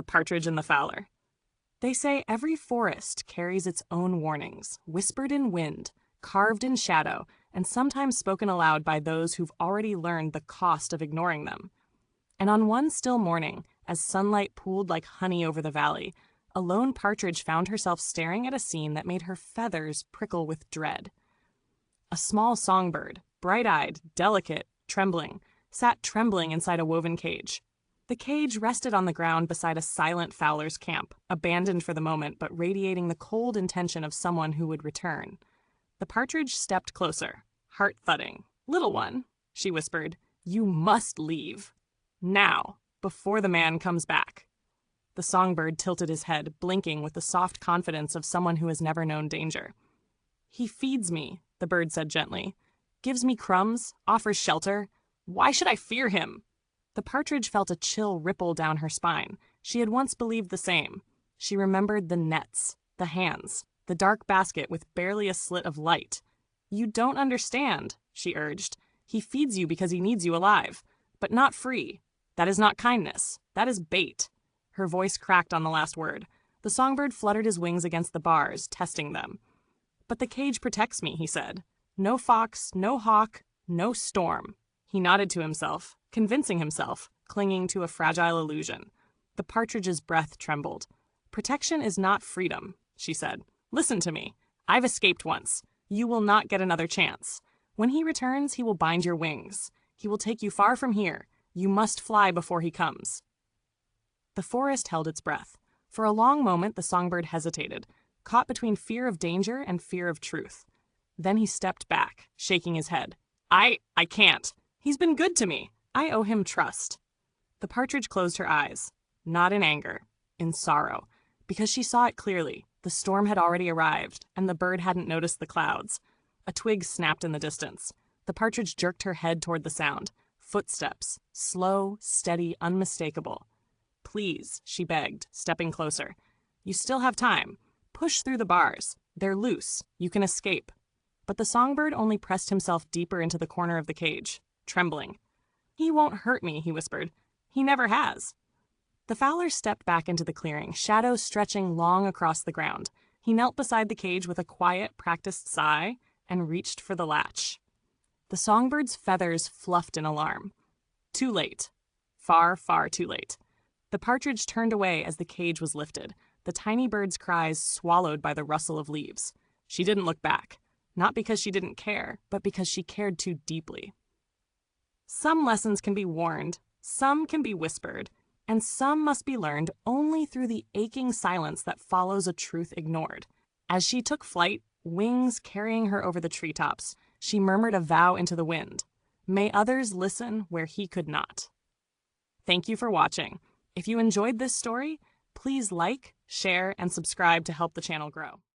the Partridge and the Fowler. They say every forest carries its own warnings, whispered in wind, carved in shadow, and sometimes spoken aloud by those who've already learned the cost of ignoring them. And on one still morning, as sunlight pooled like honey over the valley, a lone partridge found herself staring at a scene that made her feathers prickle with dread. A small songbird, bright-eyed, delicate, trembling, sat trembling inside a woven cage. The cage rested on the ground beside a silent Fowler's camp, abandoned for the moment but radiating the cold intention of someone who would return. The partridge stepped closer, heart thudding. "Little one," she whispered, "you must leave. Now, before the man comes back." The songbird tilted his head, blinking with the soft confidence of someone who has never known danger. "He feeds me," the bird said gently, "gives me crumbs, offers shelter. Why should I fear him?" The partridge felt a chill ripple down her spine. She had once believed the same. She remembered the nets, the hands, the dark basket with barely a slit of light. "You don't understand," she urged. "He feeds you because he needs you alive, but not free. That is not kindness. That is bait." Her voice cracked on the last word. The songbird fluttered his wings against the bars, testing them. "But the cage protects me," he said. "No fox, no hawk, no storm." He nodded to himself, convincing himself, clinging to a fragile illusion. The partridge's breath trembled. "Protection is not freedom," she said. "Listen to me. I've escaped once. You will not get another chance. When he returns, he will bind your wings. He will take you far from here. You must fly before he comes." The forest held its breath. For a long moment, the songbird hesitated, caught between fear of danger and fear of truth. Then he stepped back, shaking his head. I can't. He's been good to me. I owe him trust." The partridge closed her eyes, not in anger, in sorrow, because she saw it clearly. The storm had already arrived, and the bird hadn't noticed the clouds. A twig snapped in the distance. The partridge jerked her head toward the sound. Footsteps, slow, steady, unmistakable. "Please," she begged, stepping closer. "You still have time. Push through the bars. They're loose. You can escape." But the songbird only pressed himself deeper into the corner of the cage, trembling. "He won't hurt me," he whispered. "He never has." The Fowler stepped back into the clearing, shadows stretching long across the ground. He knelt beside the cage with a quiet, practiced sigh and reached for the latch. The songbird's feathers fluffed in alarm. Too late. Far, far too late. The partridge turned away as the cage was lifted, the tiny bird's cries swallowed by the rustle of leaves. She didn't look back, not because she didn't care, but because she cared too deeply. Some lessons can be warned, some can be whispered, and some must be learned only through the aching silence that follows a truth ignored. As she took flight, wings carrying her over the treetops, she murmured a vow into the wind. May others listen where he could not. Thank you for watching. If you enjoyed this story, please like, share, and subscribe to help the channel grow.